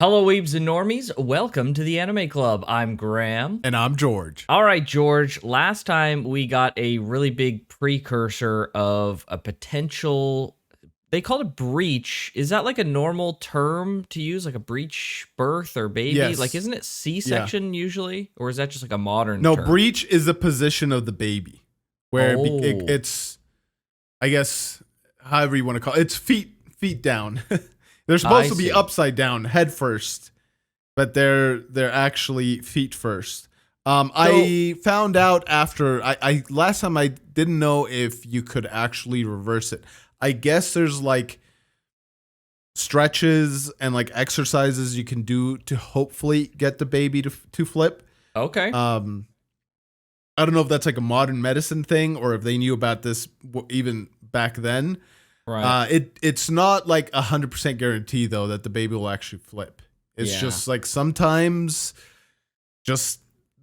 Hello, Weebs and Normies. Welcome to the Anime Club. I'm Graham. And I'm George. All right, George. Last time we got a really big precursor of a potential. They called it breach. Is that like a normal term to use, like a breech birth or baby? Yes. Like, isn't it C-section usually, or is that just like a modern No, term? breech is the position of the baby, where Oh. it's, I guess, however you want to call it. It's feet down. They're supposed to be upside down, head first, but they're actually feet first. I found out after I last time I didn't know if you could actually reverse it. I guess there's like stretches and like exercises you can do to hopefully get the baby to flip. Okay. I don't know if that's like a modern medicine thing or if they knew about this even back then. Right. It's not like 100% guarantee though that the baby will actually flip. It's just like sometimes just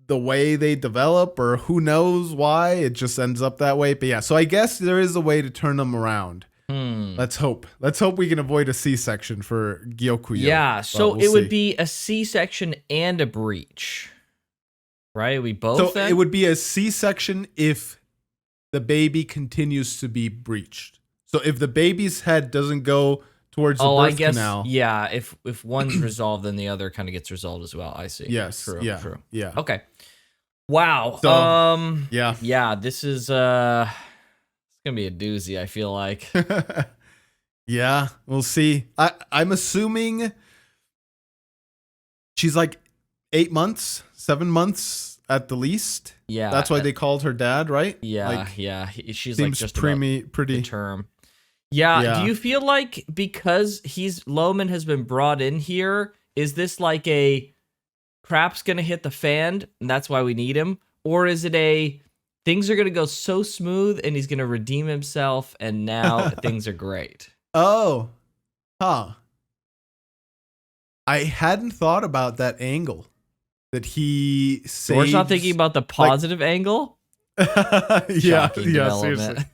the way they develop or who knows why it just ends up that way. But yeah, so I guess there is a way to turn them around. Let's hope. Let's hope we can avoid a C-section for Gyokuyo. Yeah, so we'll would be a C-section and a breech. Right? We both So it would be a C-section if the baby continues to be breached. So if the baby's head doesn't go towards the birth canal. Yeah, if one's resolved, then the other kind of gets resolved as well. I see. Yes. True. Yeah. True. Yeah. Okay. Wow. So, yeah. Yeah, this is it's gonna be a doozy, I feel like. Yeah, we'll see. I'm assuming she's like 8 months, 7 months at the least. Yeah. That's why they called her dad, right? Yeah, like, yeah. She's seems like just pretty the term. Yeah. Do you feel like because Loman has been brought in here, is this like a crap's gonna hit the fan and that's why we need him? Or is it a things are gonna go so smooth and he's gonna redeem himself and now things are great? Oh. Huh. I hadn't thought about that angle. That he saves. We're not thinking about the positive angle. Yeah, seriously.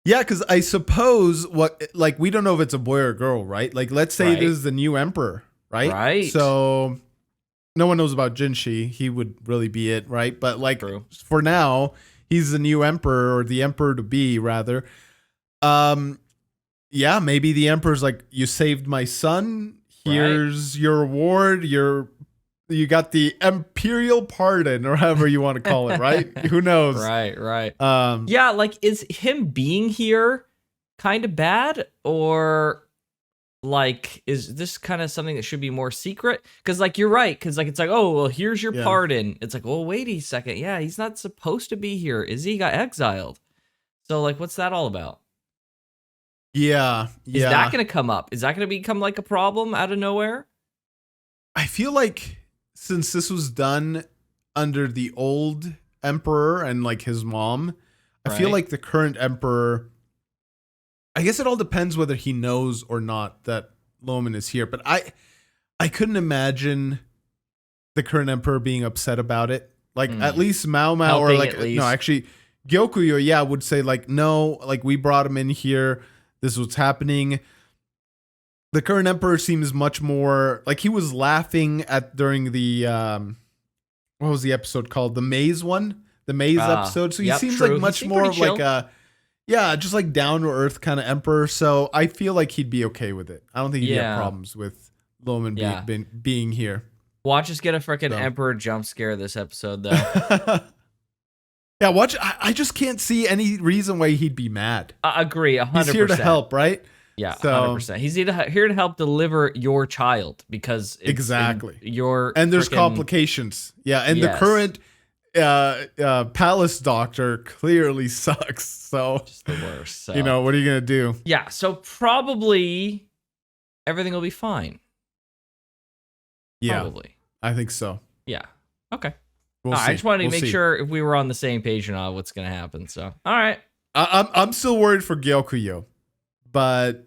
Yeah, because I suppose we don't know if it's a boy or a girl, right? Like, let's say this is the new emperor, right? Right. So no one knows about Jinshi. He would really be it, right? But like for now, he's the new emperor or the emperor to be, rather. Yeah, maybe the emperor's like, you saved my son. Here's your reward. You got the imperial pardon, or however you want to call it, right? Who knows? Right. Yeah, like, is him being here kind of bad, or like, is this kind of something that should be more secret? Because like, you're right. Because like, it's like, oh well, here's your pardon. It's like, well, wait a second. Yeah, he's not supposed to be here. Is he? Got exiled. So like, what's that all about? Yeah. Is that going to come up? Is that going to become like a problem out of nowhere? I feel like since this was done under the old emperor and like his mom, I feel like the current emperor, I guess it all depends whether he knows or not that Loman is here. But I couldn't imagine the current emperor being upset about it. Like at least Maomao or like, no, actually Gyokuyo, would say like, no, like we brought him in here. This is what's happening. The current emperor seems much more like he was laughing at during the what was the episode called? The maze one, the maze episode. So he seems like much more of like a just like down to earth kind of emperor. So I feel like he'd be okay with it. I don't think he'd have problems with Loman being here. Watch us get a freaking emperor jump scare this episode though. Yeah, watch. I just can't see any reason why he'd be mad. I agree, 100%. He's here to help, right? Yeah, 100%. He's here to help deliver your child because it's and there's complications. Yeah, and the current palace doctor clearly sucks. So just the worst. So. You know, what are you gonna do? Yeah, so probably everything will be fine. Yeah, probably. I think so. Yeah. Okay. We'll see. I just wanted to make sure if we were on the same page or not, what's going to happen. So, all right. I'm still worried for Gyokuyo, but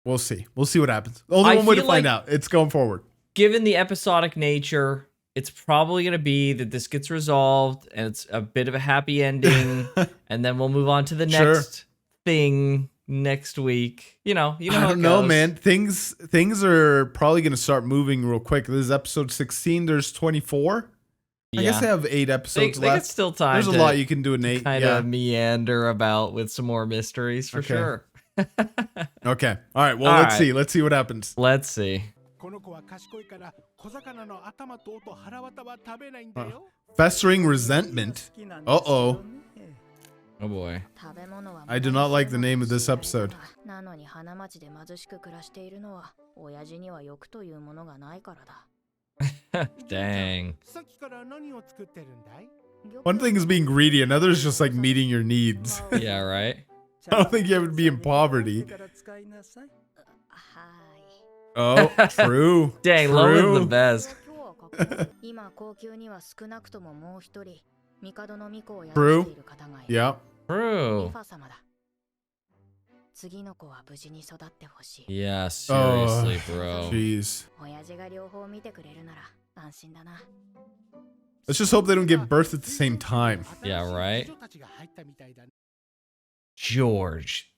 we'll see. We'll see what happens. Only one way to find out. It's going forward. Given the episodic nature, it's probably going to be that this gets resolved and it's a bit of a happy ending, and then we'll move on to the next thing next week. You know I how don't it know, goes. man. Things are probably going to start moving real quick. This is episode 16. There's 24. I guess they have 8 episodes they left. got still time. There's a lot you can do in 8. Kind of meander about with some more mysteries for sure. Okay. All right. Well, let's see. Let's see what happens. Let's see. Festering resentment. Uh-oh. Oh boy. I do not like the name of this episode. Dang. One thing is being greedy, another is just like meeting your needs. Yeah, right? I don't think you have to be in poverty. Oh, true. Dang, true. Lo is the best. True. Yeah. True. Yeah, seriously, bro. Jeez. Let's just hope they don't give birth at the same time. Yeah, right? George.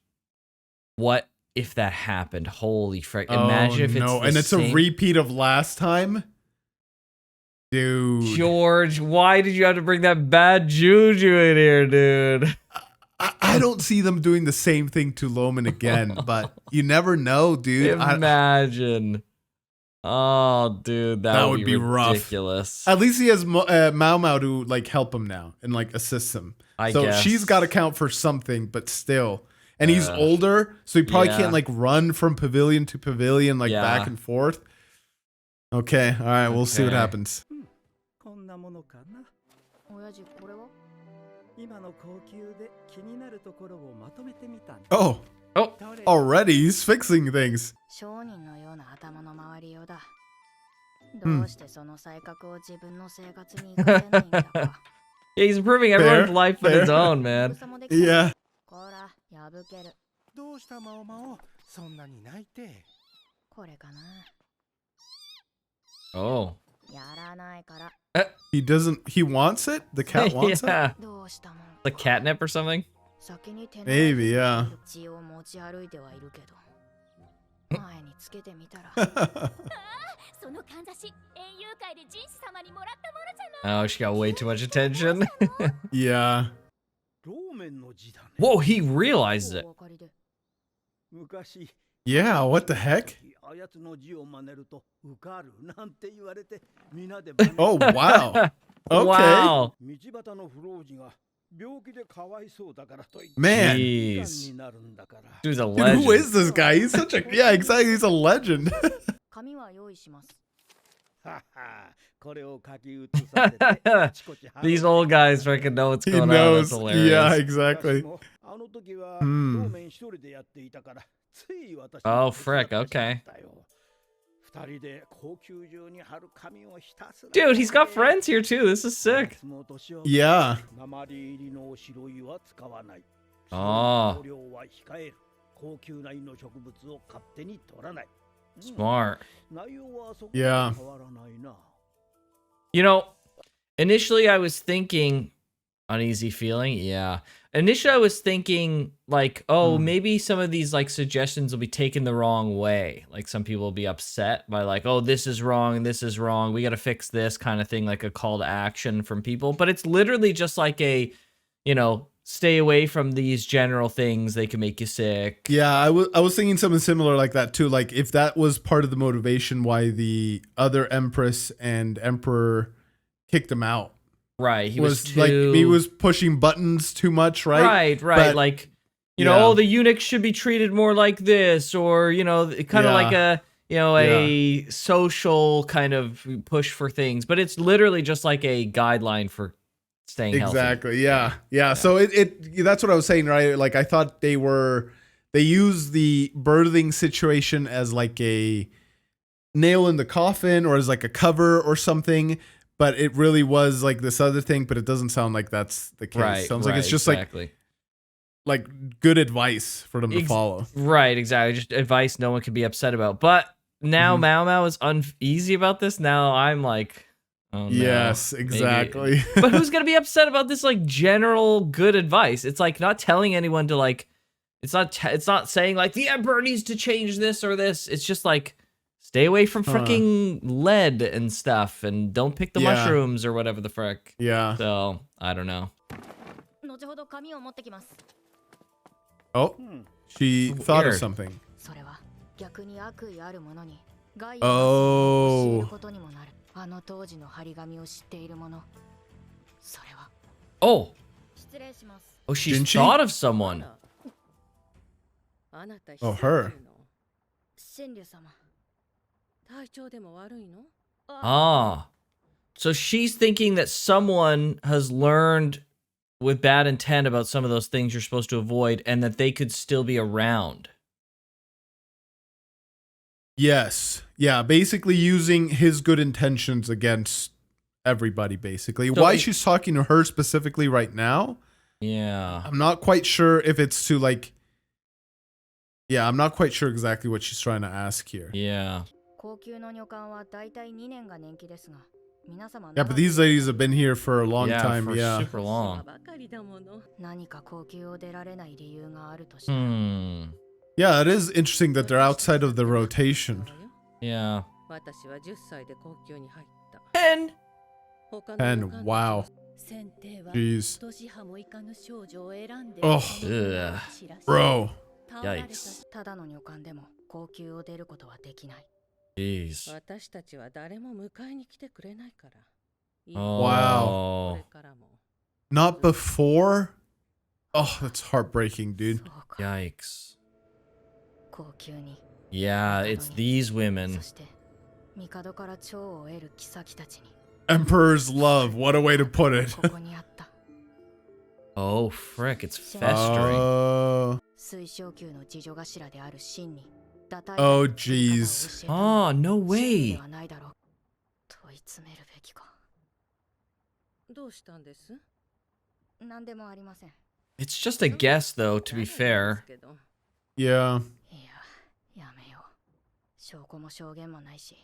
What if that happened? Holy frick. Imagine if it's and it's a repeat of last time? Dude. George, why did you have to bring that bad juju in here, dude? I don't see them doing the same thing to Loman again, but you never know, dude. Imagine. Oh, dude, that would be ridiculous. Rough. At least he has Maomao to like help him now and like assist him. I guess. She's got to count for something, but still. And he's older, so he probably can't like run from pavilion to pavilion like back and forth. Okay, all right, we'll see what happens. Oh, already he's fixing things. Yeah, he's improving everyone's life on his own, man. Yeah. Oh. He wants it? The cat wants it? The catnip or something? Maybe, yeah. Oh, she got way too much attention. Yeah. Whoa, he realized it. Yeah, what the heck? Oh, wow. Okay. Wow. Man. Jeez. Dude's a Dude, legend. who is this guy? He's such a... Yeah, exactly. He's a legend. These old guys freaking know what's going on. That's hilarious. Yeah, exactly. Oh, frick. Okay. Dude, he's got friends here too. This is sick. Yeah. Oh. Smart. Yeah. You know, initially I was thinking uneasy feeling. Yeah. Initially I was thinking like, oh, maybe some of these like suggestions will be taken the wrong way. Like some people will be upset by like, oh, this is wrong and this is wrong. We got to fix this kind of thing, like a call to action from people. But it's literally just like a, you know, stay away from these general things. They can make you sick. Yeah, I was thinking something similar like that too. Like if that was part of the motivation why the other Empress and Emperor kicked him out. Right. He was too... like he was pushing buttons too much, right? Right. But, like, you know, oh, the eunuch should be treated more like this, or, you know, kind of like a, you know, a social kind of push for things. But it's literally just like a guideline for staying healthy. Exactly. Yeah. So it that's what I was saying, right? Like I thought they used the birthing situation as like a nail in the coffin or as like a cover or something. But it really was like this other thing, but it doesn't sound like that's the case. Right, Sounds like it's just like good advice for them to follow. Right, exactly. Just advice no one can be upset about. But now Maomao is uneasy about this. Now I'm like, oh no. Yes, exactly. But who's gonna be upset about this like general good advice? It's like not telling anyone to like It's not saying like the emperor needs to change this or this. It's just like stay away from freaking lead and stuff, and don't pick the mushrooms or whatever the frick. Yeah. So I don't know. Oh, she thought of something. Oh. Oh. Oh, she's Jinshi? thought of someone. Oh, her. Ah. So she's thinking that someone has learned with bad intent about some of those things you're supposed to avoid, and that they could still be around. Yes. Yeah, basically using his good intentions against everybody, basically. So why she's talking to her specifically right now? Yeah. I'm not quite sure if it's to like... Yeah, I'm not quite sure exactly what she's trying to ask here. Yeah. Yeah, but these ladies have been here for a long time. For Yeah. super long. Yeah, it is interesting that they're outside of the rotation. Yeah. 10. And wow. Jeez. Oh. Ugh. Bro. Yikes. Jeez. Oh. Wow. Not before? Oh, that's heartbreaking, dude. Yikes. Yeah, it's these women. Emperor's love. What a way to put it. Oh, frick, it's festering. Oh, jeez. Oh, no way. It's just a guess, though, to be fair. Yeah.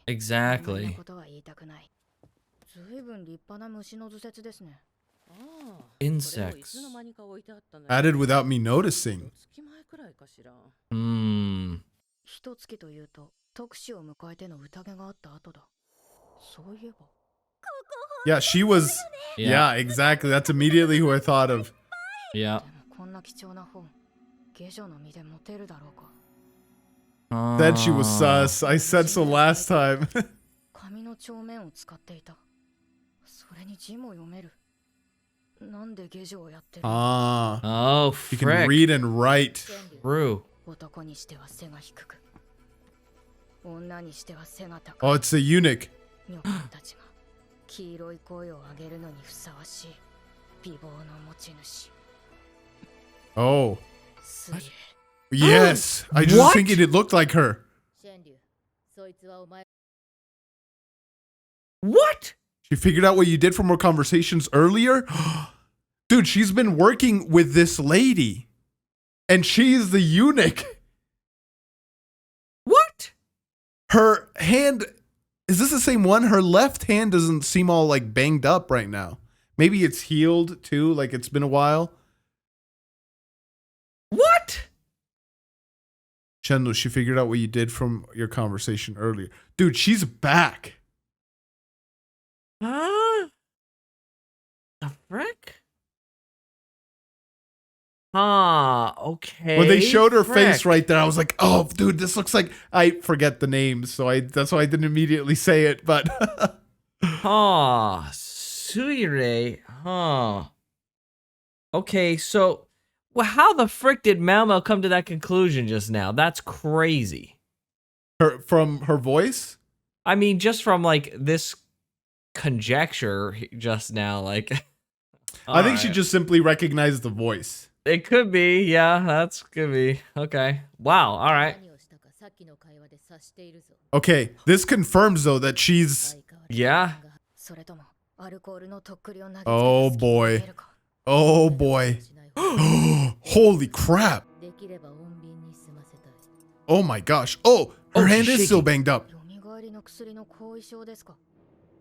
Exactly. Insects. Added without me noticing. Hmm. Yeah, she was... Yeah, exactly. That's immediately who I thought of. Yeah. Said she was sus. I said so last time. Oh, you frick. can read and write. True. Oh, it's a eunuch. Oh. Yes. I just What? thinking it looked like her. What? She figured out what you did from our conversations earlier? Dude, she's been working with this lady. And she's the eunuch. What? Her hand... Is this the same one? Her left hand doesn't seem all like banged up right now. Maybe it's healed too, like it's been a while. What? Chenlo, she figured out what you did from your conversation earlier. Dude, she's back. Huh? The frick? Huh, okay. When they showed her face right there, I was like, oh, dude, this looks like... I forget the names, so that's why I didn't immediately say it, but... Huh. Suire. Huh. Okay, so... Well, how the frick did Maomao come to that conclusion just now? That's crazy. From her voice? I mean, just from, like, this conjecture just now, like... I think she just simply recognized the voice. It could be, yeah, that's could be. Okay. Wow, alright. Okay, this confirms, though, that she's... Yeah. Oh, boy. Oh, boy. Holy crap. Oh, my gosh. Oh, her hand is still banged up.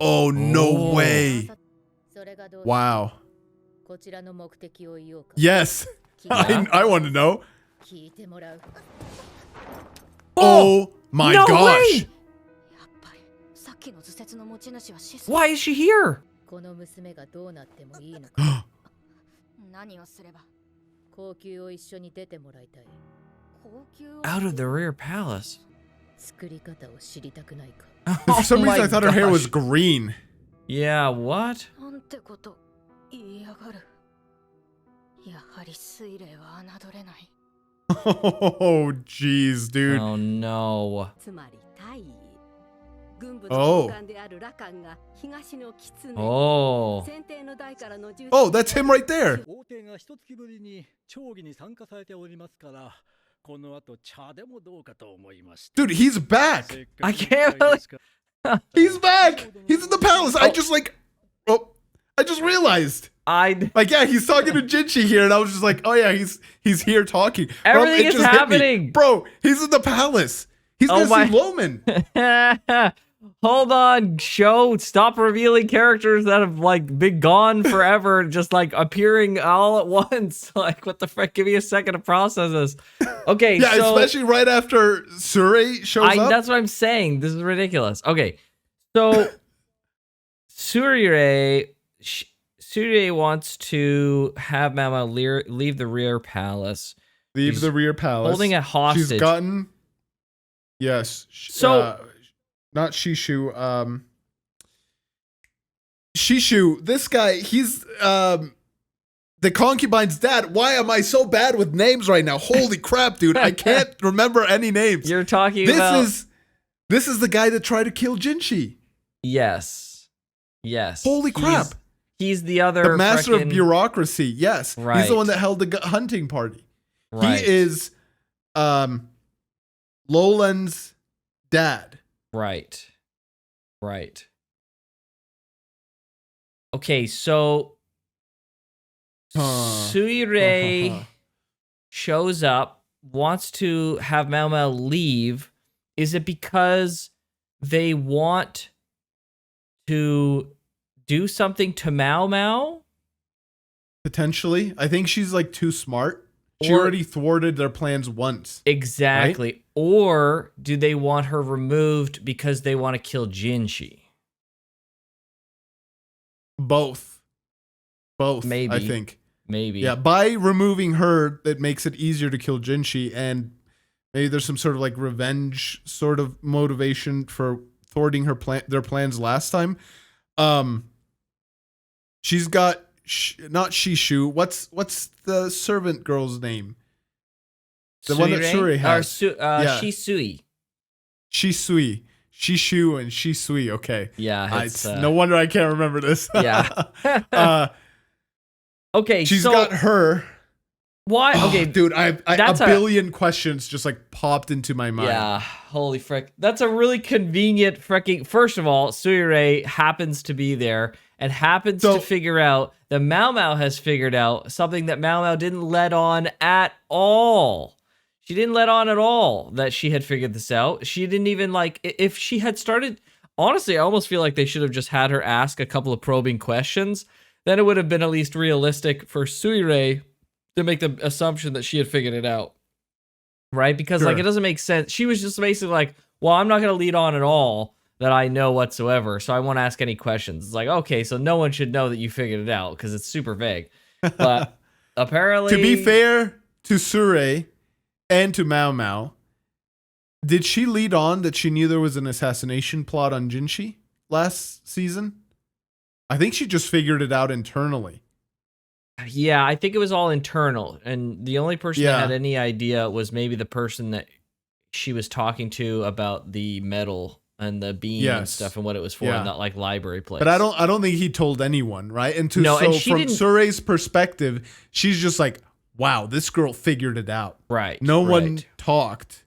Oh, no way. Wow. Yes. I want to know. Oh my no gosh. Way! Why is she here? Out of the rear palace. For some reason, I thought her hair was gosh. green. Yeah, what? Oh, jeez, dude. Oh, no. Oh. Oh. Oh, that's him right there. Dude, he's back. I can't believe... He's back. He's in the palace. I just realized. Like, yeah, he's talking to Jinshi here, and I was just like, oh yeah, he's here talking. Everything is happening. Bro, he's in the palace. He's gonna see Loman. Hold on, show. Stop revealing characters that have like been gone forever, just like appearing all at once. Like, what the frick? Give me a second to process this. Okay, yeah, so, especially right after Surrey shows up. That's what I'm saying. This is ridiculous. Okay, so Surrey wants to have Maomao leave the rear palace. Leave the rear palace. Holding a hostage. She's gotten... Yes. So... not Shishu. Shishu, this guy, he's the concubine's dad. Why am I so bad with names right now? Holy crap, dude. I can't remember any names. You're talking about... This is the guy that tried to kill Jinshi. Yes. Yes. Holy crap. He's the other... The master of bureaucracy. Yes. Right. He's the one that held the hunting party. Right. He is Lolan's dad. Right. Right. Okay, so Suirei shows up, wants to have Maomao leave. Is it because they want to do something to Maomao? Potentially. I think she's like too smart. She already thwarted their plans once. Exactly. Right? Or do they want her removed because they want to kill Jinshi? Both. Maybe. I think. Maybe. Yeah, by removing her, it makes it easier to kill Jinshi, and maybe there's some sort of like revenge sort of motivation for thwarting their plans last time. She's got... not Shishu. What's the servant girl's name? The one that Surrey has. Shisui. Shisui. Shishu and Shisui. Okay. Yeah. It's no wonder I can't remember this. Yeah. Okay. She's got her. Why? Okay, dude. A billion questions just like popped into my mind. Yeah. Holy frick. That's a really convenient fricking. First of all, Suirei happens to be there and happens to figure out that Maomao has figured out something that Maomao didn't let on at all. She didn't let on at all that she had figured this out. She didn't even like, if she had started, honestly, I almost feel like they should have just had her ask a couple of probing questions. Then it would have been at least realistic for Suirei to make the assumption that she had figured it out. Right? Because like, it doesn't make sense. She was just basically like, well, I'm not going to lead on at all that I know whatsoever, so I won't ask any questions. It's like, okay, so no one should know that you figured it out because it's super vague. But apparently... To be fair to Surrey and to Maomao, did she lead on that she knew there was an assassination plot on Jinshi last season? I think she just figured it out internally. Yeah, I think it was all internal, and the only person that had any idea was maybe the person that she was talking to about the medal and the beam and stuff and what it was for in that like library place. But I don't think he told anyone, right? And from Surrey's perspective, she's just like, wow, this girl figured it out. Right. No one talked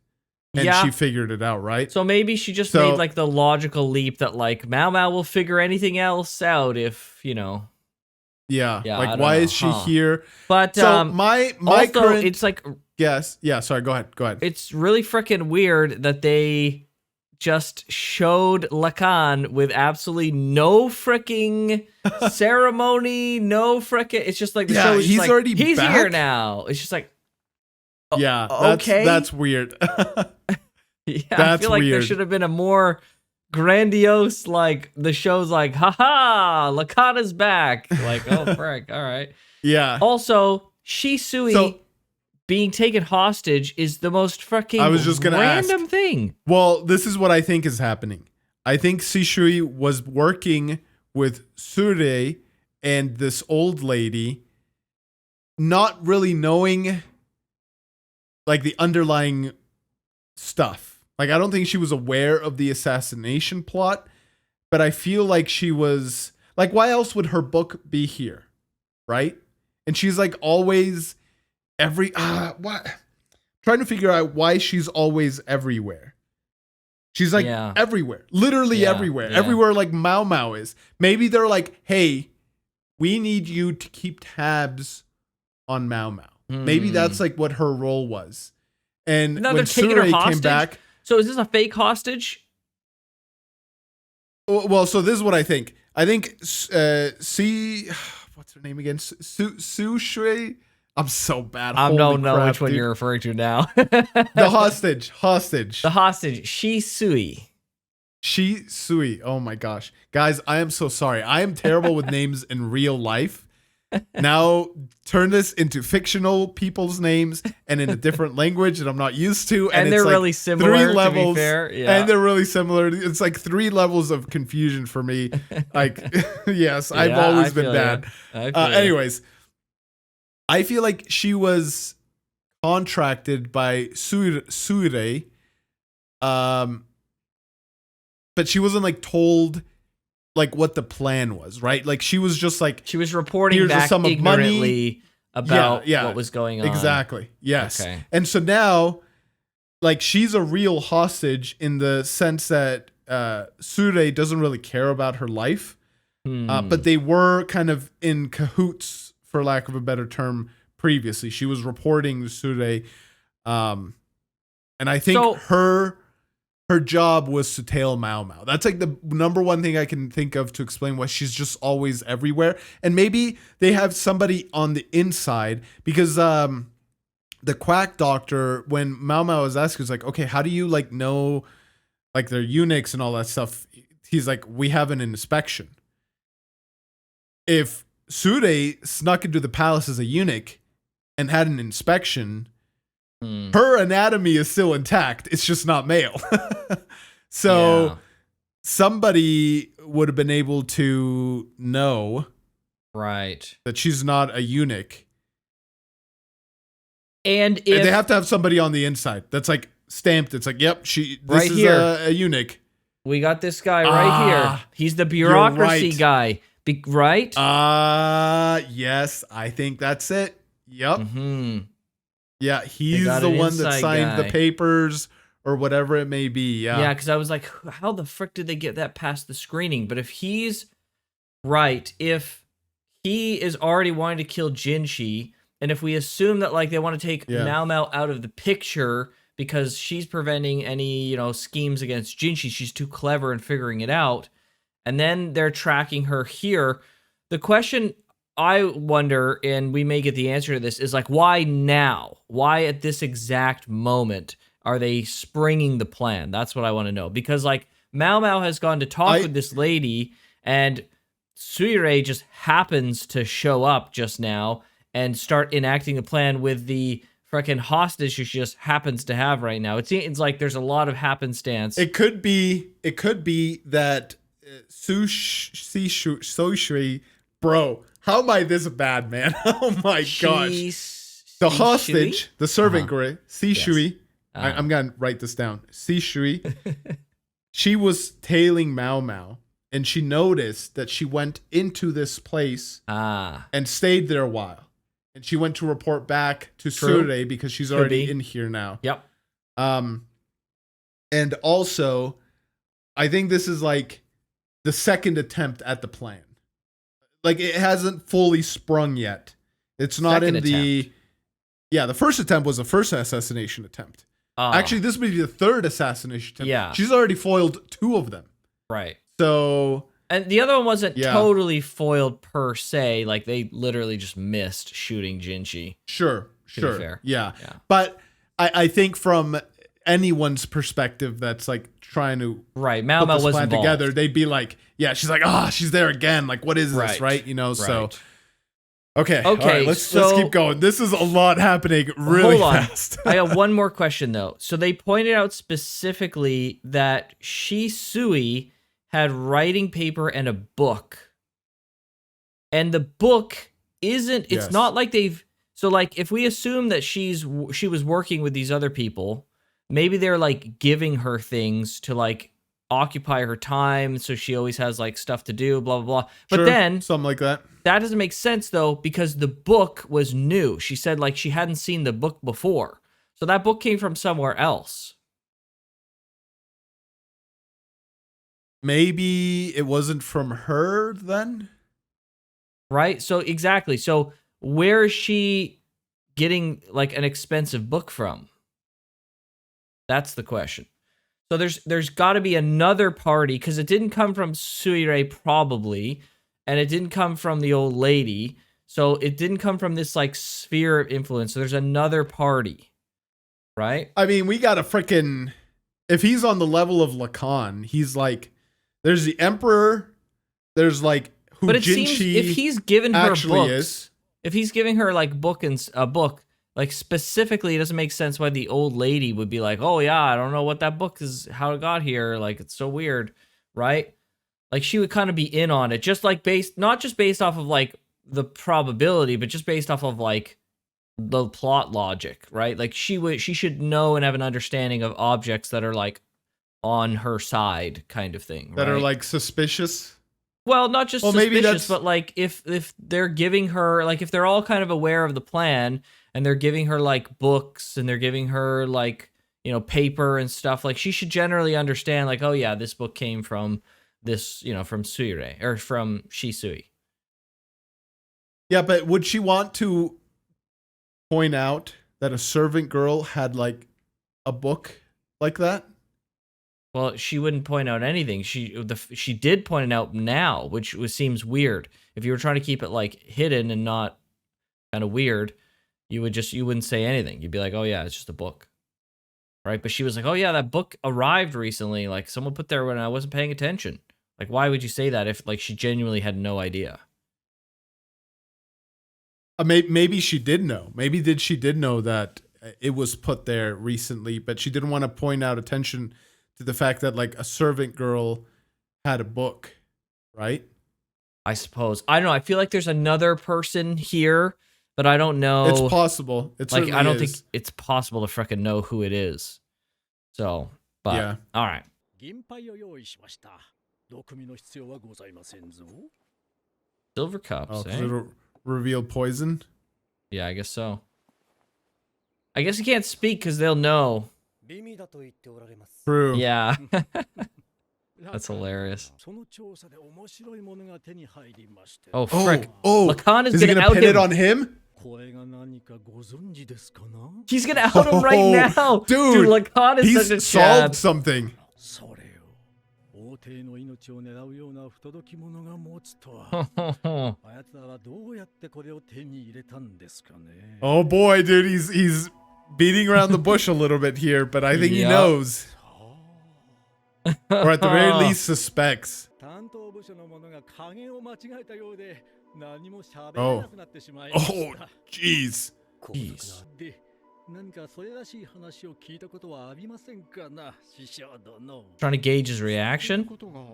and she figured it out, right? So maybe she just made like the logical leap that like Maomao will figure anything else out if, you know. Yeah. Like why is she here? But so my also, current, it's like sorry, go ahead. It's really freaking weird that they just showed Lacan with absolutely no freaking ceremony, no freaking. It's just like the show is he's like, already he's back? here now. It's just like, Yeah, Okay. that's weird. Yeah, That's I feel like there weird. should have been a more grandiose, like, the show's like, haha, Lakata's back. Like, oh, frick, all right. Yeah. Also, Shisui So being taken hostage is the most I was fucking just gonna random ask. thing. Well, this is what I think is happening. I think Shishui was working with Sure and this old lady, not really knowing like the underlying stuff. Like, I don't think she was aware of the assassination plot, but I feel like she was like, why else would her book be here? Right? And she's like always what? Trying to figure out why she's always everywhere. She's like everywhere, literally everywhere, everywhere like Maomao is. Maybe they're like, hey, we need you to keep tabs on Maomao. Maybe that's like what her role was. And now when Sure came back. So is this a fake hostage? Well, so this is what I think. I think what's her name again? Su Shui. I'm so bad. I don't know crap, which one you're referring to now. The hostage. The hostage. Shisui. Shisui. Oh my gosh. Guys, I am so sorry. I am terrible with names in real life. Now turn this into fictional people's names and in a different language that I'm not used to. And it's they're like really similar, 3 levels, to be fair. Yeah. And they're really similar. It's like 3 levels of confusion for me. Like, yes, I've always been bad. Anyways, I feel like she was contracted by Sure, but she wasn't like told like what the plan was, right? Like she was just like, she was reporting back ignorantly about what was going on. Exactly. Yes. Okay. And so now, like, she's a real hostage in the sense that Sure doesn't really care about her life, but they were kind of in cahoots, for lack of a better term, previously. She was reporting Sure, and I think her job was to tail Maomao. That's like the number one thing I can think of to explain why she's just always everywhere. And maybe they have somebody on the inside, because the quack doctor, when Maomao was asked, was like, okay, how do you like know like their eunuchs and all that stuff? He's like, we have an inspection. If Sure snuck into the palace as a eunuch and had an inspection, her anatomy is still intact. It's just not male. So somebody would have been able to know that she's not a eunuch. And if they have to have somebody on the inside that's like stamped. It's like, yep, this right is here. A eunuch. We got this guy right here. He's the bureaucracy guy. Right? Yes, I think that's it. Yep. Mm-hmm. Yeah, he's the one that signed the papers or whatever it may be. Yeah. Yeah, because I was like, how the frick did they get that past the screening? But if he's right, if he is already wanting to kill Jinshi, and if we assume that like they want to take Maomao out of the picture because she's preventing any, schemes against Jinshi, she's too clever in figuring it out, and then they're tracking her here, the question I wonder, and we may get the answer to this, is like, why now? Why at this exact moment are they springing the plan? That's what I want to know. Because like Maomao has gone to talk with this lady, and Sure just happens to show up just now and start enacting the plan with the freaking hostage she just happens to have right now. It seems like there's a lot of happenstance. It could be that Shishui, bro. How am I this bad, man? Oh my gosh. The hostage, the servant girl, Shishui. I'm going to write this down. Shishui. She was tailing Maomao, and she noticed that she went into this place and stayed there a while. And she went to report back to Sure because she's already in here now. Yep. And also, I think this is like the second attempt at the plan. Like, it hasn't fully sprung yet. It's not in the... Yeah, the first attempt was the first assassination attempt. Actually, this would be the third assassination attempt. Yeah. She's already foiled 2 of them. Right. So... And the other one wasn't totally foiled per se. Like, they literally just missed shooting Jinshi. Sure. Sure. To be fair. Yeah. But I think from anyone's perspective that's like trying to right, put Maomao this was plan involved. together, they'd be like, yeah, she's like, she's there again. Like, what is this, right? You know, so okay, all right, let's keep going. This is a lot happening really fast. I have one more question though. So they pointed out specifically that Shisui had writing paper and a book. And the book isn't, it's not like they've, so like if we assume that she was working with these other people, maybe they're like giving her things to like occupy her time, so she always has like stuff to do, blah blah blah. But then something like that doesn't make sense though, because the book was new. She said like she hadn't seen the book before, so that book came from somewhere else. Maybe it wasn't from her then, right? So exactly, so where is she getting like an expensive book from? That's the question. So there's got to be another party, because it didn't come from Suire probably, and it didn't come from the old lady. So it didn't come from this like sphere of influence. So there's another party, right? I mean, we got a freaking, if he's on the level of Lacan, he's like, there's the Emperor, there's like who but it Jinshi seems if he's given her books, is. If he's giving her like a book, like specifically, it doesn't make sense why the old lady would be like, oh yeah, I don't know what that book is, how it got here. Like, it's so weird, right? Like she would kind of be in on it, just like not just based off of like the probability, but just based off of like the plot logic, right? Like she should know and have an understanding of objects that are like on her side, kind of thing. That right? are like suspicious. Well, not just suspicious, but like if they're giving her, like if they're all kind of aware of the plan and they're giving her like books and they're giving her like, you know, paper and stuff, like she should generally understand like, oh yeah, this book came from this, you know, from Suire or from Shisui. Yeah, but would she want to point out that a servant girl had like a book like that? Well, she wouldn't point out anything. She did point it out now, which seems weird. If you were trying to keep it like hidden and not kind of weird, you wouldn't say anything. You'd be like, oh yeah, it's just a book, right? But she was like, oh yeah, that book arrived recently. Like someone put there when I wasn't paying attention. Like, why would you say that if like she genuinely had no idea? Maybe she did know. Maybe she did know that it was put there recently, but she didn't want to point out attention to the fact that like a servant girl had a book, right? I suppose. I don't know. I feel like there's another person here, but I don't know. It's possible. It's like, I don't think it's possible to freaking know who it is. So, but yeah. All right. Silver cups. It'll reveal poison. Yeah, I guess so. I guess you can't speak because they'll know. True. Yeah. That's hilarious. Oh, frick. Lacan is gonna out pin him. it on him? He's gonna out him right now. Dude, Lacan is such a solved something. Oh boy, dude, he's beating around the bush a little bit here, but I think he knows. Or at the very least suspects. Oh, jeez. Trying to gauge his reaction?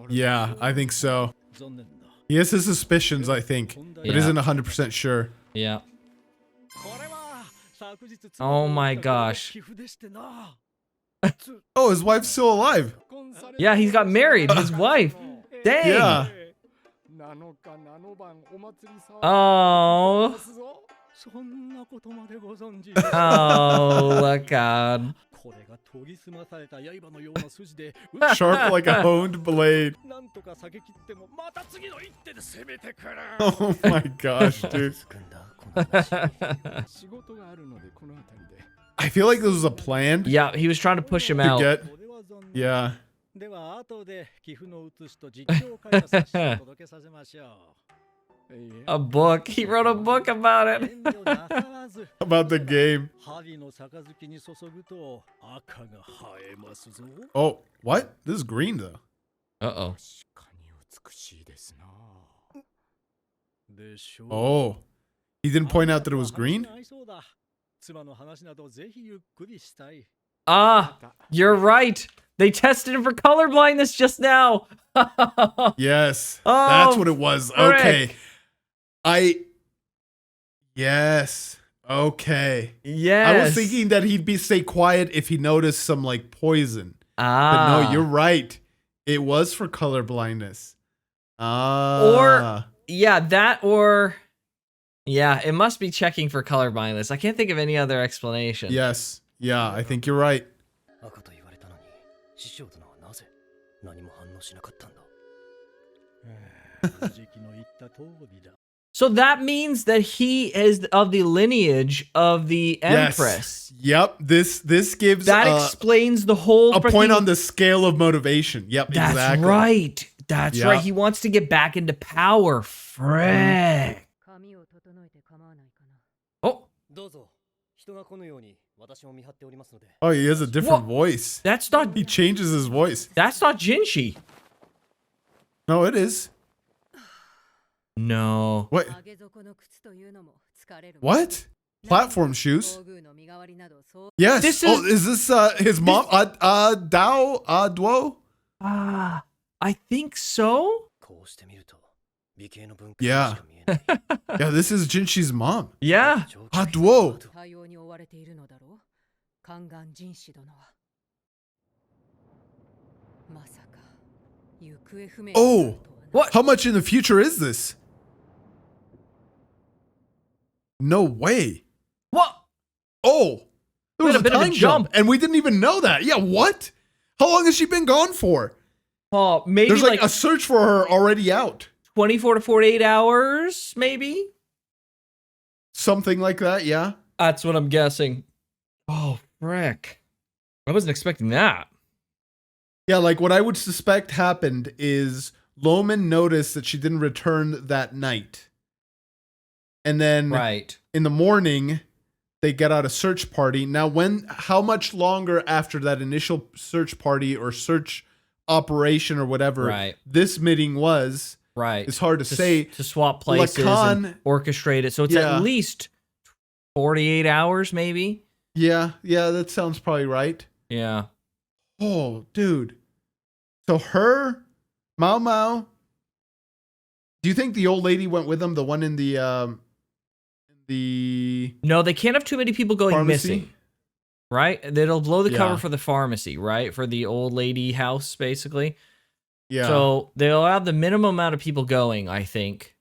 Yeah, I think so. He has his suspicions, I think, but isn't 100% sure. Yeah. Oh my gosh. Oh, his wife's still alive. Yeah, he's got married. His wife. Dang. Yeah. Oh. Oh, God. Sharp like a honed blade. Oh my gosh, dude. I feel like this was a plan. Yeah, he was trying to push him out. Yeah. A book. He wrote a book about it. About the game. Oh, what? This is green though. Uh-oh. Oh. He didn't point out that it was green? Ah, you're right. They tested him for color blindness just now. Yes. Oh, that's what it was. frick. Okay. Yes. Okay. Yes. I was thinking that he'd stay quiet if he noticed some like poison. But no, you're right. It was for color blindness. Or yeah, that or yeah, it must be checking for color blindness. I can't think of any other explanation. Yes. Yeah, I think you're right. So that means that he is of the lineage of the Empress. Yep. This gives that explains the whole a point on the scale of motivation. Yep, that's exactly. Right. That's right. He wants to get back into power. Frick. Oh. Oh, he has a different voice. That's not. He changes his voice. That's not Jinshi. No, it is. No. What? What? Platform shoes? Yes. This is this his mom? Duo? I think so. Yeah. Yeah, this is Jinshi's mom. Yeah. Duo. Oh, what? How much in the future is this? No way. What? Oh, there was a bit of a time jump, and we didn't even know that. Yeah, what? How long has she been gone for? Oh, maybe there's like a search for her already out. 24 to 48 hours, maybe? Something like that, yeah. That's what I'm guessing. Oh, frick. I wasn't expecting that. Yeah, like what I would suspect happened is Loman noticed that she didn't return that night. And then in the morning, they get out a search party. Now, how much longer after that initial search party or search operation or whatever this meeting was, it's hard to say. To swap places and orchestrate it. So it's at least 48 hours, maybe? Yeah, that sounds probably right. Yeah. Oh, dude. So her, Maomao, do you think the old lady went with them? The one in the No, they can't have too many people going missing. Right? It'll blow the cover for the pharmacy, right? For the old lady house, basically. Yeah. So they'll have the minimum amount of people going, I think.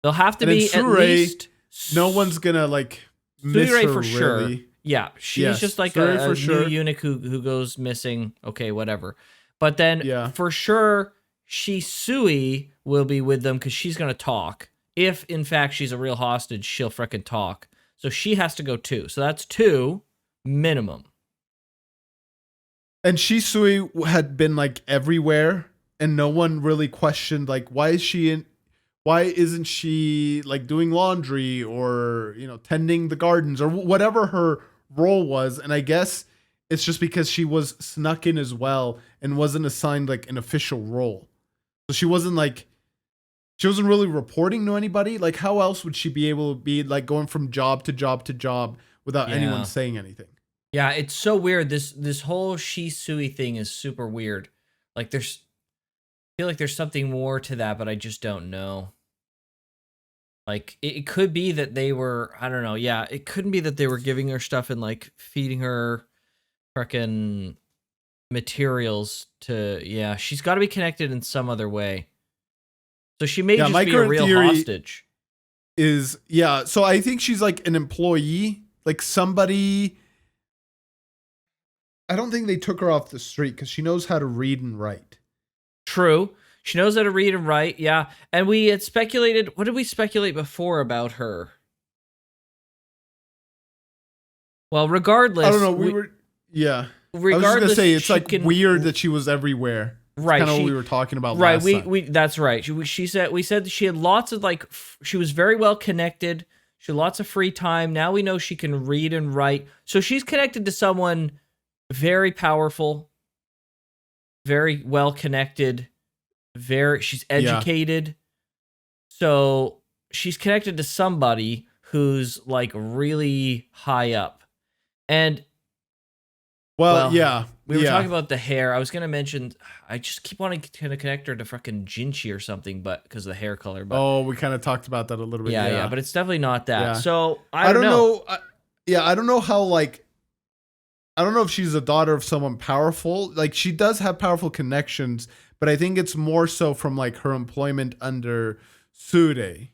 They'll have to be at least... No one's gonna, like, miss her, for really. Sure. Yeah, she's just like a new eunuch who goes missing. Okay, whatever. But then, for sure, Shisui will be with them because she's going to talk. If, in fact, she's a real hostage, she'll frickin' talk. So she has to go too. So that's 2 minimum. And Shisui had been, like, everywhere, and no one really questioned, like, why isn't she, like, doing laundry or, tending the gardens or whatever her role was. And I guess it's just because she was snuck in as well and wasn't assigned, like, an official role. So she wasn't really reporting to anybody. Like, how else would she be able to be, like, going from job to job to job without anyone saying anything? Yeah, it's so weird. This whole Shisui thing is super weird. Like, I feel like there's something more to that, but I just don't know. Like, it could be that they were, I don't know. Yeah, it couldn't be that they were giving her stuff and, like, feeding her frickin' materials to, she's got to be connected in some other way. So she may just be a real hostage. So I think she's, like, an employee. Like, somebody... I don't think they took her off the street because she knows how to read and write. True. She knows how to read and write, yeah. And we had speculated... What did we speculate before about her? Well, regardless... I don't know. Regardless, I was just going to say, it's, like, weird that she was everywhere. Right. Kind of what we were talking about right. last time. We that's right. She said she had lots of like she was very well connected. She had lots of free time. Now we know she can read and write. So she's connected to someone very powerful, very well connected, she's educated. So she's connected to somebody who's like really high up. And well yeah. We were talking about the hair. I was going to mention, I just keep wanting to connect her to fucking Jinshi or something, but because of the hair color. But we kind of talked about that a little bit. Yeah, but it's definitely not that. Yeah. So I don't know. I don't know how, like, I don't know if she's a daughter of someone powerful. Like, she does have powerful connections, but I think it's more so from like her employment under Sure,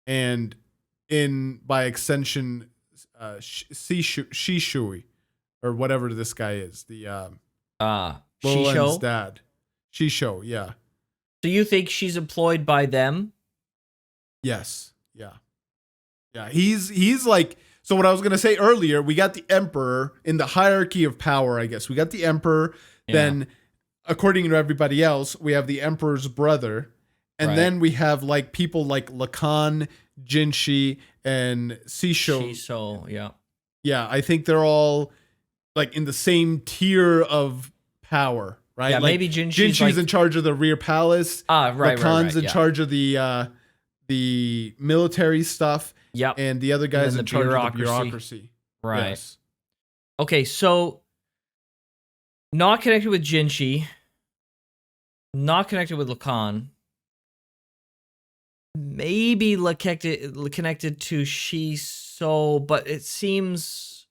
and by extension, Shishui, or whatever this guy is, the Lolan's dad. Shisho, yeah. So you think she's employed by them? Yes. Yeah. He's like, so what I was gonna say earlier, we got the emperor in the hierarchy of power, I guess. We got the emperor, then according to everybody else, we have the emperor's brother, and then we have like people like Lacan, Jinshi, and Shisho. Yeah. Yeah, I think they're all like in the same tier of power, right? Yeah, like, maybe Jinshi's like, in charge of the rear palace. Right. Lacan's in charge of the military stuff. Yep. And the other guy's in charge of the bureaucracy. Right. Yes. Okay, so not connected with Jinshi, not connected with Lacan, maybe connected to Shiso, but it seems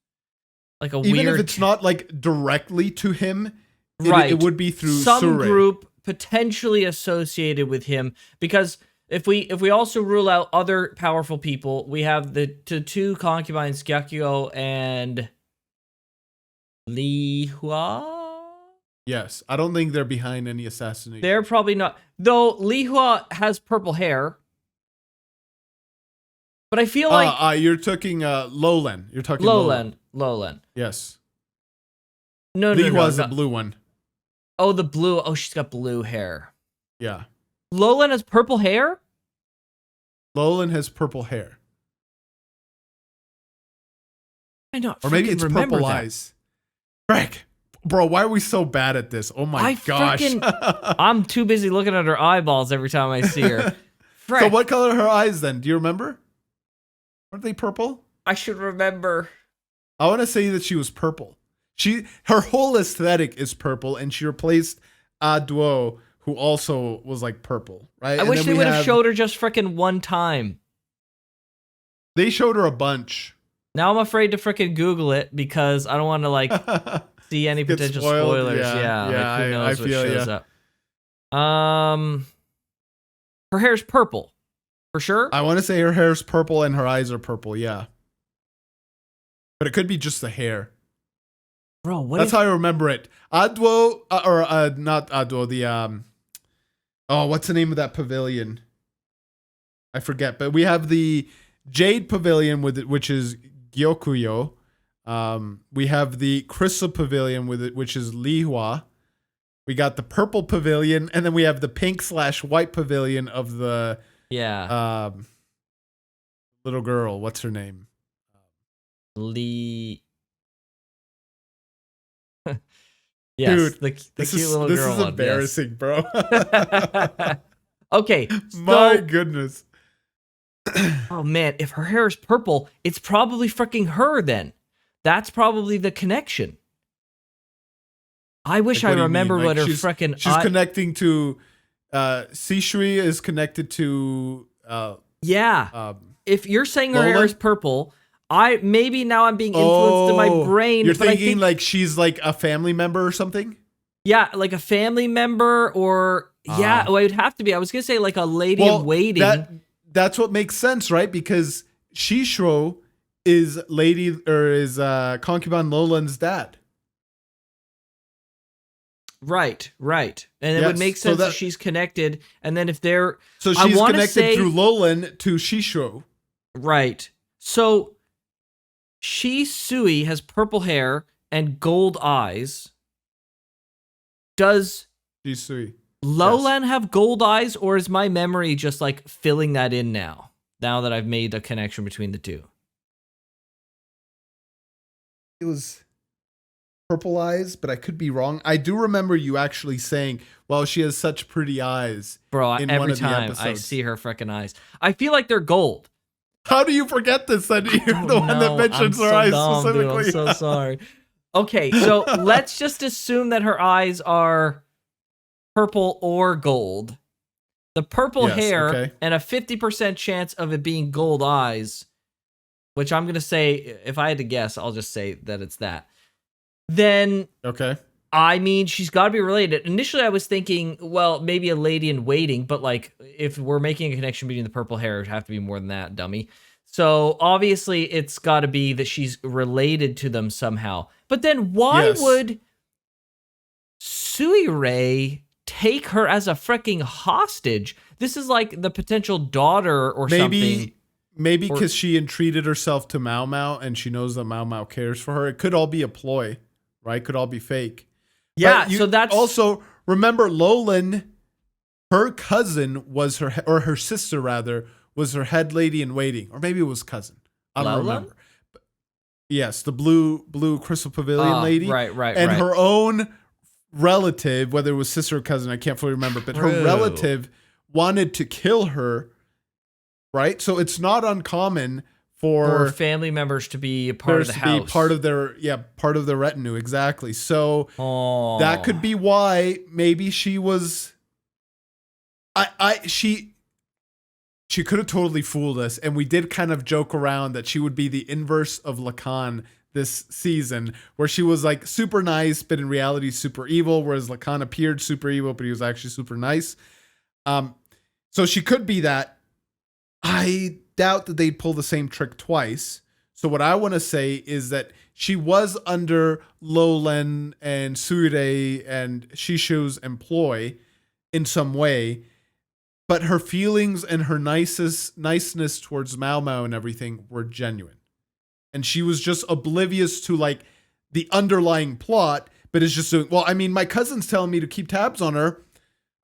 like a weird... Even if it's not like directly to him, it would be through some Sure. group potentially associated with him, because if we also rule out other powerful people, we have the two concubines, Gyakyo and Li Hua. Yes, I don't think they're behind any assassination. They're probably not, though. Li Hua has purple hair, but I feel like you're talking Lowland. You're talking Lowland. Yes. No, Li Hua's the blue one. Oh, the blue. Oh, she's got blue hair. Yeah. Lowland has purple hair? Lowland has purple hair. I know. Or maybe it's purple that. eyes. Frank, bro, why are we so bad at this? Oh my gosh. I'm too busy looking at her eyeballs every time I see her. So what color are her eyes then? Do you remember? Aren't they purple? I should remember. I want to say that she was purple. Her whole aesthetic is purple, and she replaced Duo, who also was like purple, right? I wish they would have showed her just frickin' one time. They showed her a bunch. Now I'm afraid to frickin' Google it because I don't want to like see any potential spoilers. Yeah, like, who knows what shows up. Her hair's purple, for sure. I want to say her hair's purple and her eyes are purple. Yeah, but it could be just the hair. Bro, that's how I remember it. Adwo, not Adwo, the what's the name of that pavilion? I forget, but we have the Jade Pavilion which is Gyokuyo. We have the Crystal Pavilion which is Lihua. We got the Purple Pavilion, and then we have the Pink/White Pavilion of the little girl. What's her name? Lee. Yes, dude, the cute little girl. This is embarrassing, bro. Okay, my goodness. Oh man, if her hair is purple, it's probably freaking her then. That's probably the connection. I wish I remember what her freaking... She's connecting to... Sishui is connected to... if you're saying her hair is purple... maybe now I'm being influenced in my brain. You're thinking like she's like a family member or something? Yeah, like a family member or... it would have to be. I was going to say like a lady in waiting. That's what makes sense, right? Because Shisho is concubine Lolan's dad. Right. And it would make sense that she's connected. And then if they're... So she's connected through Lolan to Shisho. Right. So... Shisui has purple hair and gold eyes. Does Shisui. Lowland have gold eyes, or is my memory just like filling that in now that I've made a connection between the two? It was purple eyes, but I could be wrong. I do remember you actually saying, well, she has such pretty eyes. Bro, in every one of the time I episodes. see her freaking eyes, I feel like they're gold. How do you forget this? That you're the one that mentions her eyes specifically. Dude, I'm so sorry. Okay, so let's just assume that her eyes are purple or gold. The purple hair and a 50% chance of it being gold eyes, which I'm going to say, if I had to guess, I'll just say that it's that. Then, I mean, she's got to be related. Initially, I was thinking, well, maybe a lady in waiting, but like, if we're making a connection between the purple hair, it would have to be more than that, dummy. So obviously, it's got to be that she's related to them somehow. But then, why would Suirei take her as a freaking hostage? This is like the potential daughter or something. Maybe because she entreated herself to Maomao and she knows that Maomao cares for her. It could all be a ploy, right? Could all be fake. Yeah, so that's... Also, remember, Lowland, her cousin was her sister, rather, was her head lady in waiting. Or maybe it was cousin. I don't remember. But yes, the blue Crystal Pavilion lady. Right. And her own relative, whether it was sister or cousin, I can't fully remember, but her relative wanted to kill her, right? So it's not uncommon for family members to be a part of the house. Be part of their retinue, exactly. So that could be why maybe she was she could have totally fooled us, and we did kind of joke around that she would be the inverse of Lacan this season, where she was like super nice, but in reality super evil, whereas Lacan appeared super evil, but he was actually super nice. So she could be that. I doubt that they'd pull the same trick twice. So what I want to say is that she was under Lowland and Suirei and Shishu's employ in some way, but her feelings and her niceness towards Maomao and everything were genuine. And she was just oblivious to like the underlying plot, but is just doing, well, I mean, my cousin's telling me to keep tabs on her.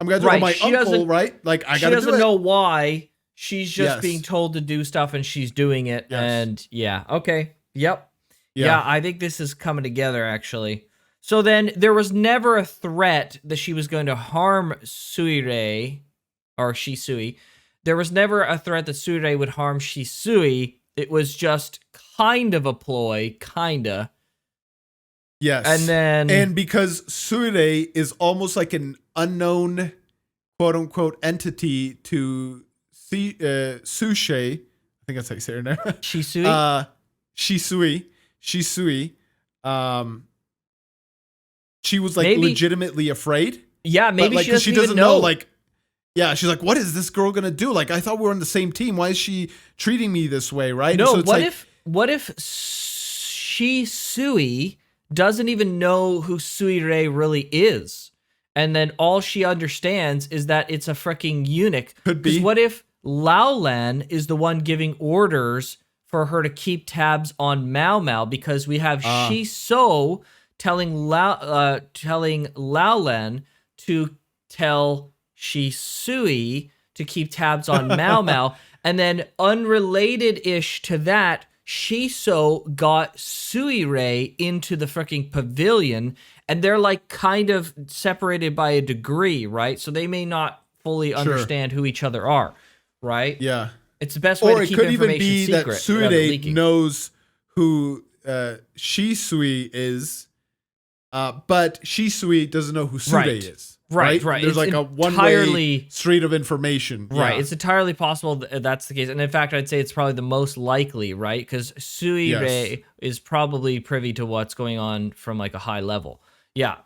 I'm going to do my uncle, right? Like, I got to do it. She doesn't know why. She's just being told to do stuff and she's doing it. Yes. And okay. Yep. Yeah, I think this is coming together, actually. So then there was never a threat that she was going to harm Suirei or Shisui. There was never a threat that Suirei would harm Shisui. It was just kind of a ploy, kinda. Yes. And because Suirei is almost like an unknown quote unquote entity to Sushe, I think that's how you say her name. Shisui? Shisui. She was like legitimately afraid. Yeah, maybe like, she doesn't know. Like, yeah, she's like, what is this girl gonna do? Like, I thought we were on the same team. Why is she treating me this way, right? No, so what if Shisui doesn't even know who Suirei really is? And then all she understands is that it's a freaking eunuch. Could be. Because what if Laolan is the one giving orders for her to keep tabs on Maomao, because we have Shiso telling Laolan to tell Shisui to keep tabs on Maomao, and then unrelated-ish to that, Shiso got Suirei into the freaking pavilion, and they're like kind of separated by a degree, right? So they may not fully understand who each other are, right? Yeah. It's the best way to keep information secret. Or it could even be that Suirei knows who Shisui is, but Shisui doesn't know who Suirei is. Right. There's it's like a one-way street of information. Right. Yeah. It's entirely possible that's the case. And in fact, I'd say it's probably the most likely, right? Because Suirei is probably privy to what's going on from like a high level. Yeah.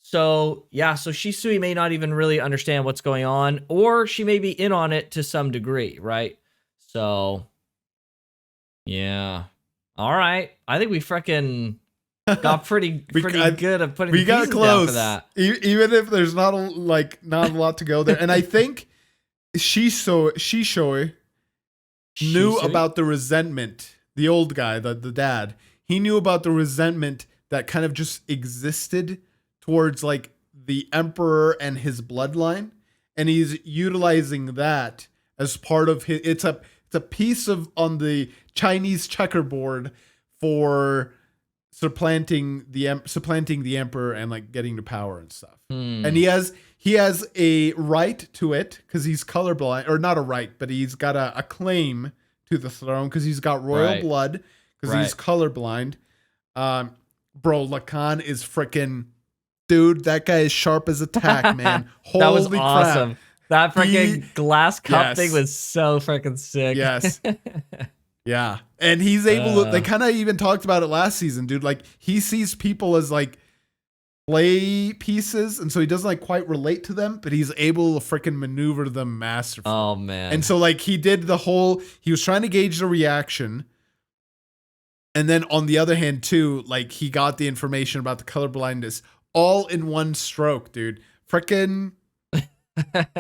So Shisui may not even really understand what's going on, or she may be in on it to some degree, right? So, yeah. All right. I think we freaking got pretty good at putting the pieces down for that. Even if there's not a lot to go there. And I think Shisui knew about the resentment. The old guy, the dad, he knew about the resentment that kind of just existed towards like the emperor and his bloodline, and he's utilizing that as part of his. It's a piece of on the Chinese checkerboard for supplanting the emperor and like getting to power and stuff. And he has a right to it because he's colorblind, or not a right, but he's got a claim to the throne because he's got royal blood because he's colorblind. Bro, Lacan is freaking, dude, that guy is sharp as a tack, man. Holy that was crap. awesome. That freaking glass cup thing was so freaking sick. Yes. Yeah. And he's able to, they kind of even talked about it last season, dude. Like, he sees people as like play pieces, and so he doesn't like quite relate to them, but he's able to freaking maneuver them masterfully. Oh, man. And so like he was trying to gauge the reaction. And then on the other hand, too, like he got the information about the colorblindness all in one stroke, dude. Freaking.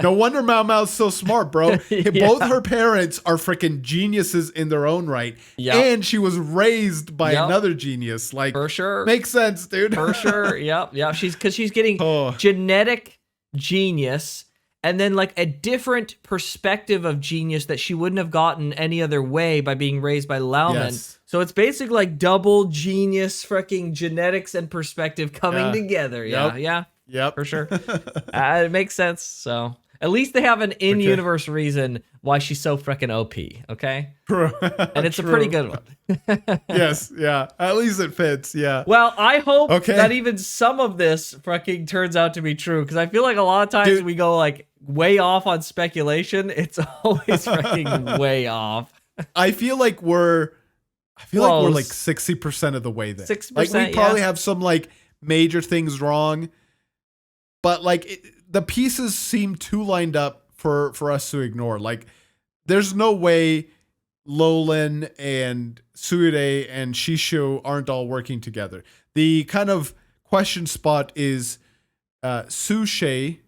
No wonder Maomao's so smart, bro. Both her parents are freaking geniuses in their own right. Yep. And she was raised by another genius. Like, for sure. Makes sense, dude. For sure. Yep. Yeah. She's getting genetic genius and then like a different perspective of genius that she wouldn't have gotten any other way by being raised by Laoman. Yes. So it's basically like double genius freaking genetics and perspective coming together. Yeah. Yeah. Yep. For sure. It makes sense. So at least they have an in-universe reason why she's so freaking OP, okay? And it's a pretty good one. Yes, yeah. At least it fits, yeah. Well, I hope that even some of this freaking turns out to be true, because I feel like a lot of times we go like way off on speculation. It's always freaking way off. I feel like we're like 60% of the way there. 60%, like we probably have some like major things wrong. But like the pieces seem too lined up for us to ignore. Like there's no way Lolin and Suire and Shishu aren't all working together. The kind of question spot is Shisui.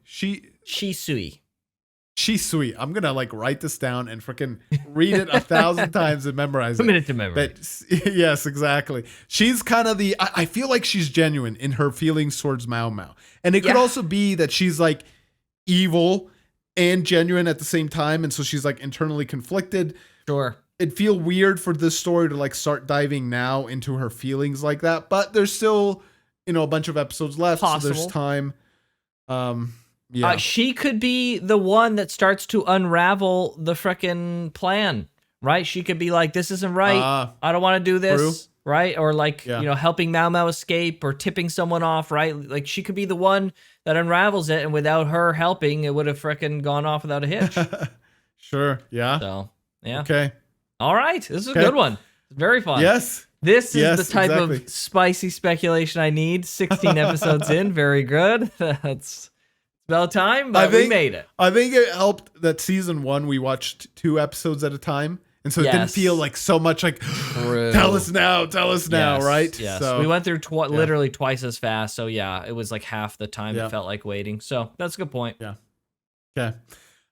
Shisui. I'm gonna like write this down and freaking read it 1,000 times and memorize it. A minute to memorize. But yes, exactly. She's kind of I feel like she's genuine in her feelings towards Maomao. And it could also be that she's like evil and genuine at the same time. And so she's like internally conflicted. Sure. It'd feel weird for this story to like start diving now into her feelings like that. But there's still, a bunch of episodes left. Possible. So there's time. Yeah. She could be the one that starts to unravel the frickin' plan, right? She could be like, this isn't right. I don't want to do this. True. Right? Or like, helping Maomao escape or tipping someone off, right? Like she could be the one that unravels it, and without her helping, it would have frickin' gone off without a hitch. Sure. Yeah. So, yeah. Okay. All right. This is a good one. Very fun. Yes. This is the type of spicy speculation I need. 16 episodes in. Very good. That's about time, but we made it. I think it helped that season 1, we watched 2 episodes at a time. And so it didn't feel like so much like, tell us now, right? Yes, so, we went through literally twice as fast. So yeah, it was like half the time it felt like waiting. So that's a good point. Yeah. Okay.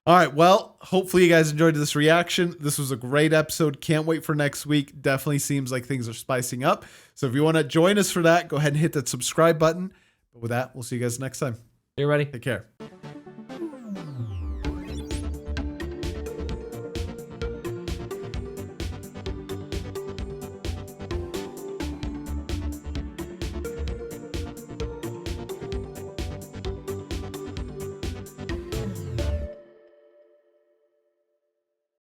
All right. Well, hopefully you guys enjoyed this reaction. This was a great episode. Can't wait for next week. Definitely seems like things are spicing up. So if you want to join us for that, go ahead and hit that subscribe button. But with that, we'll see you guys next time. You ready? Take care.